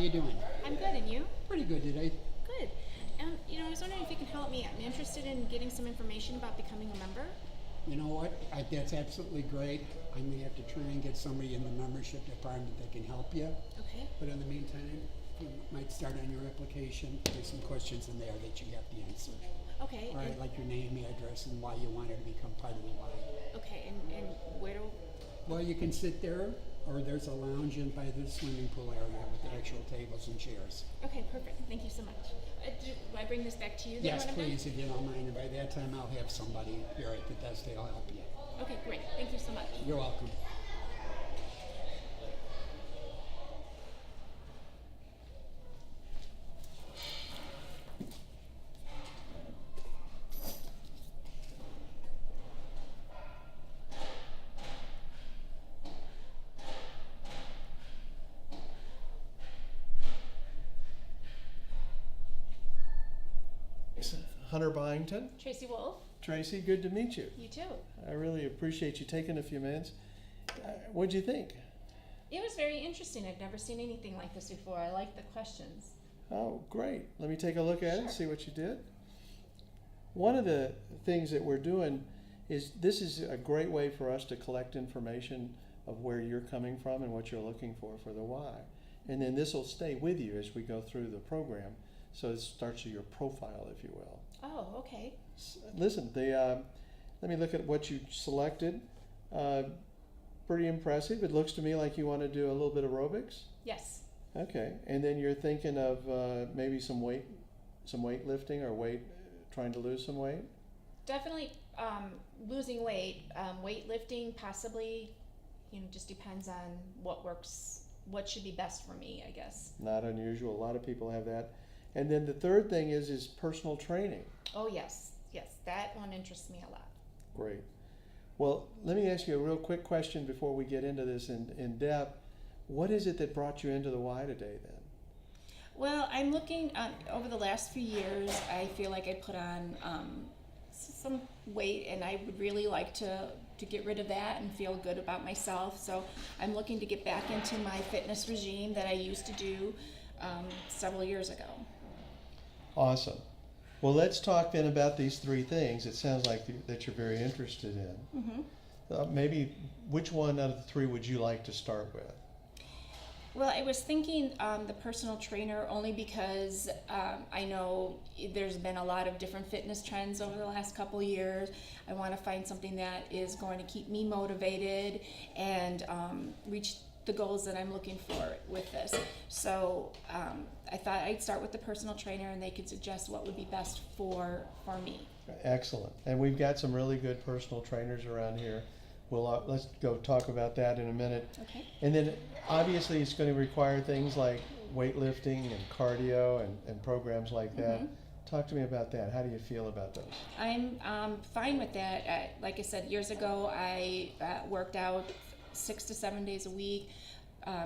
you doing? I'm good, and you? Pretty good today. Good. I was wondering if you can help me. I'm interested in getting some information about becoming a member. You know what? That's absolutely great. I may have to try and get somebody in the membership department that can help you. Okay. But in the meantime, you might start on your application. There's some questions in there that you have to answer. Okay. All right, like your name, address, and why you wanted to become part of the Y. Okay, and where do... Well, you can sit there, or there's a lounge in by the swimming pool area with actual tables and chairs. Okay, perfect. Thank you so much. Do I bring this back to you then Yes, when I'm done? please, if you don't mind. And by that time, I'll have somebody here at the desk that'll help you. Okay, great. Thank you so much. You're welcome. Hunter Byington. Tracy Wolf, Tracy, good to meet you. you too. I really appreciate you taking a few minutes. What'd you think? It was very interesting. I've never seen anything like this before. I like the questions. Oh, great. Let me take a look at it and Sure. see what you did. One of the things that we're doing is this is a great way for us to collect information of where you're coming from and what you're looking for the Y. And then this will stay with you as we go through the program. So it starts with your profile, if you will. Oh, okay. Listen, let me look at what you selected. Pretty impressive. It looks to me like you want to do a little bit of aerobics. Yes. Okay, and then you're thinking of maybe some weightlifting or trying to lose some weight. Definitely losing weight. Weightlifting, possibly, just depends on what works, what should be best for me, I guess. Not unusual. A lot of people have that. And then the third thing is personal training. Oh, yes. Yes, that one interests me a lot. Great. Well, let me ask you a real quick question before we get into this in depth. What is it that brought you into the Y today then? Well, I'm looking over the last few years. I feel like I put on some weight, and I would really like to get rid of that and feel good about myself. So I'm looking to get back into my fitness regime that I used to do several years ago. Awesome. Well, let's talk then about these three things. It sounds like that you're very interested in. Mm-hmm. Maybe which one out of the three would you like to start with? Well, I was thinking the personal trainer only because I know there's been a lot of different fitness trends over the last couple of years. I want to find something that is going to keep me motivated and reach the goals that I'm looking for with this. So I thought I'd start with the personal trainer, and they could suggest what would be best for me. Excellent. And we've got some really good personal trainers around here. We'll let's go talk about that in a minute. Okay. And then obviously it's going to require things like weightlifting and cardio and programs like that. Mm-hmm. Talk to me about that. How do you feel about those? I'm fine with that. Like I said, years ago I worked out 6 to 7 days a week.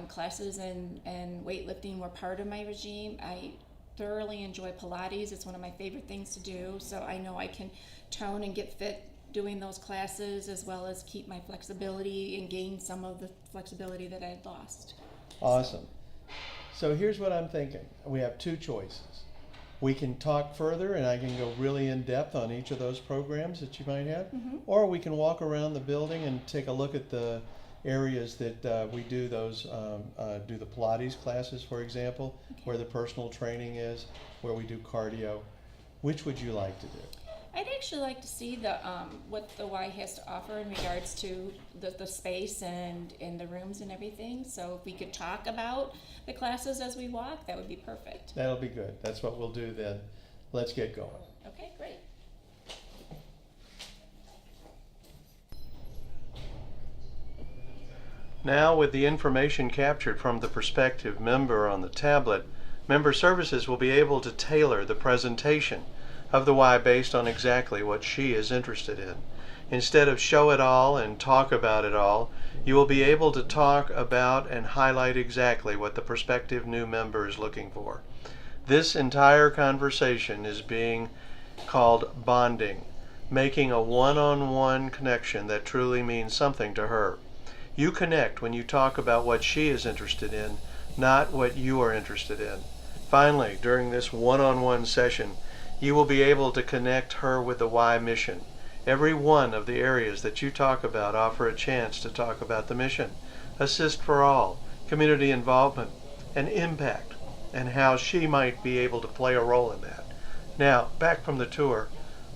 Classes and weightlifting were part of my regime. I thoroughly enjoy Pilates. It's one of my favorite things to do. So I know I can tone and get fit doing those classes, as well as keep my flexibility and gain some of the flexibility that I had lost. Awesome. So here's what I'm thinking. We have two choices. We can talk further and I can go really in depth on each of those programs that you might have, Mm-hmm. or we can walk around the building and take a look at the areas that we do those, do the Pilates classes, for example, Okay. where the personal training is, where we do cardio. Which would you like to do? I'd actually like to see the what the Y has to offer in regards to the space and the rooms and everything. So if we could talk about the classes as we walk, that would be perfect. That'll be good. That's what we'll do then. Let's get going. Okay, great. Now, with the information captured from the prospective member on the tablet, Member Services will be able to tailor the presentation of the Y based on exactly what she is interested in. Instead of show it all and talk about it all, you will be able to talk about and highlight exactly what the prospective new member is looking for. This entire conversation is being called bonding, making a one-on-one connection that truly means something to her. You connect when you talk about what she is interested in, not what you are interested in. Finally, during this one-on-one session, you will be able to connect her with the Y mission. Every one of the areas that you talk about offer a chance to talk about the mission, assist for all, community involvement, and impact, and how she might be able to play a role in that. Now, back from the tour,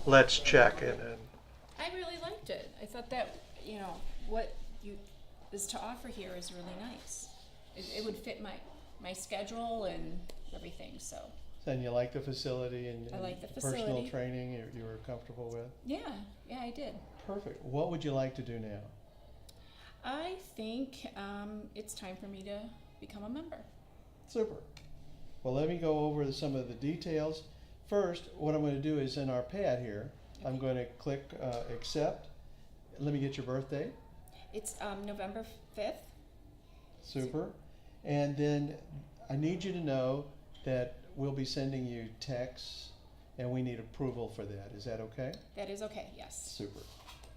let's check in. I really liked it. I thought that, what you is to offer here is really nice. It would fit my schedule and everything, so. And you like the facility and I like the personal facility. training you were comfortable with? Yeah, I did. Perfect. What would you like to do now? I think it's time for me to become a member. Super. Well, let me go over some of the details. First, what I'm going to do is in our pad here, I'm going to click accept. Let me get your birthday. It's November 5th. Super. And then I need you to know that we'll be sending you texts and we need approval for that. Is that okay? That is okay, yes. Super.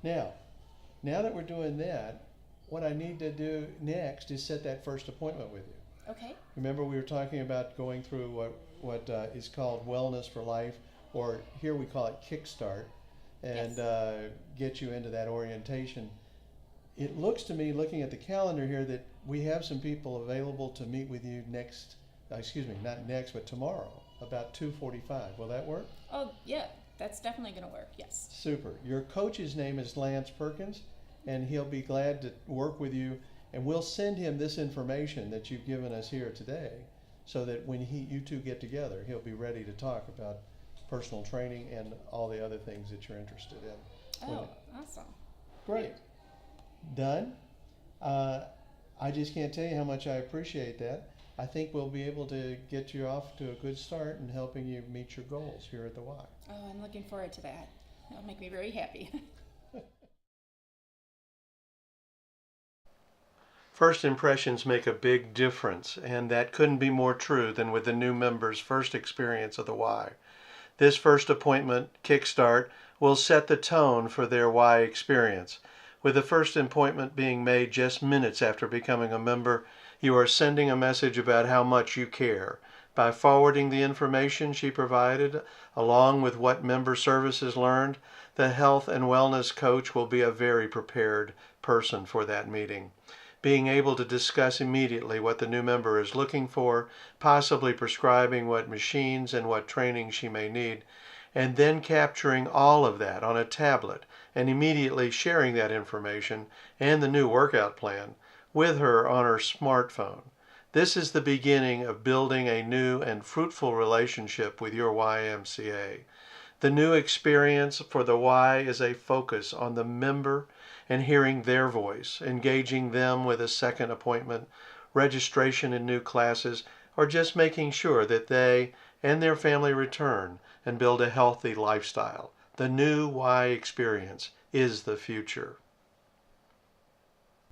Now that we're doing that, what I need to do next is set that first appointment with you. Okay. Remember we were talking about going through what is called Wellness for Life, or here we call it Kickstart, and Yes. Get you into that orientation. It looks to me, looking at the calendar here, that we have some people available to meet with you not next, but tomorrow, about 2:45. Will that work? Oh, yeah, that's definitely going to work, yes. Super. Your coach's name is Lance Perkins, and he'll be glad to work with you, and we'll send him this information that you've given us here today, so that when you two get together, he'll be ready to talk about personal training and all the other things that you're interested in. Oh, awesome. Great. Done. I just can't tell you how much I appreciate that. I think we'll be able to get you off to a good start in helping you meet your goals here at the Y. Oh, I'm looking forward to that. That'll make me very happy. First impressions make a big difference, and that couldn't be more true than with the new members' first experience of the Y. This first appointment, Kickstart, will set the tone for their Y experience. With the first appointment being made just minutes after becoming a member, you are sending a message about how much you care. By forwarding the information she provided, along with what member services learned, the health and wellness coach will be a very prepared person for that meeting. Being able to discuss immediately what the new member is looking for, possibly prescribing what machines and what training she may need, and then capturing all of that on a tablet and immediately sharing that information and the new workout plan with her on her smartphone. This is the beginning of building a new and fruitful relationship with your YMCA. The new experience for the Y is a focus on the member and hearing their voice, engaging them with a second appointment, registration in new classes, or just making sure that they and their family return and build a healthy lifestyle. The new Y experience is the future.